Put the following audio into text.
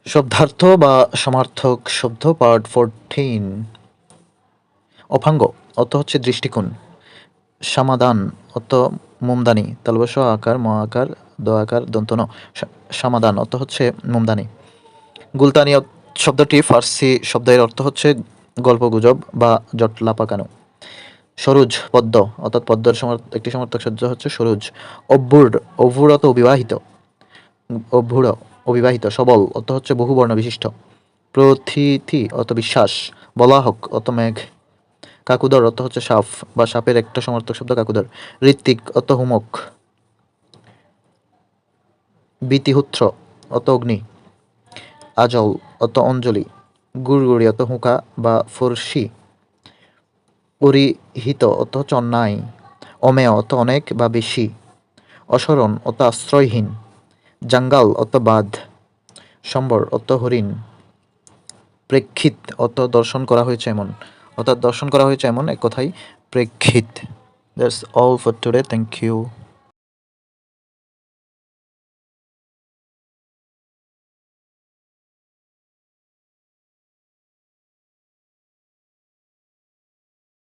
শব্দার্থ বা সমার্থক শব্দ পার্ট 14। অপাঙ্গ অর্থ হচ্ছে দৃষ্টিকোণ। সমাধান অর্থ মোমদানি, তালবস আকার ম আকার দ আকার দন্ত ন। সমাধান অর্থ হচ্ছে মোমদানি। গুলতানি শব্দটি ফার্সি শব্দ, এর অর্থ হচ্ছে গল্প গুজব বা জটলা পাকানো। সরুজ পদ্ম অর্থাৎ পদ্মের একটি সমার্থক শব্দ হচ্ছে সরুজ। অভ্যুর অভ্যুর অর্থ অবিবাহিত, অভ্যুর অবিবাহিত। সবল অর্থ হচ্ছে বহুবর্ণ বিশিষ্ট। প্রথিতি অর্থ বিশ্বাস। বলাহক অর্থ মেঘ। কাকুদর অর্থ হচ্ছে সাপ বা সাপের একটা সমার্থক শব্দ কাকুদর। ঋত্বিক অর্থ হুমক। বিতিহুত্র অর্থ অগ্নি। আজল অর্থ অঞ্জলি। গুড়গুড়ি অর্থ হুঁকা বা ফরসি। পরিহিত অর্থ হচ্ছে অন্যায়। অমেয় অর্থ অনেক বা বেশি। অসরণ অর্থ আশ্রয়হীন। জাঙ্গাল অর্থ বাঁধ। সম্বর অর্থ হরিণ। প্রেক্ষিত অর্থ দর্শন করা হয়েছে এমন, অর্থাৎ দর্শন করা হয়েছে এমন, এক কথায় প্রেক্ষিত। That's all for today, thank you.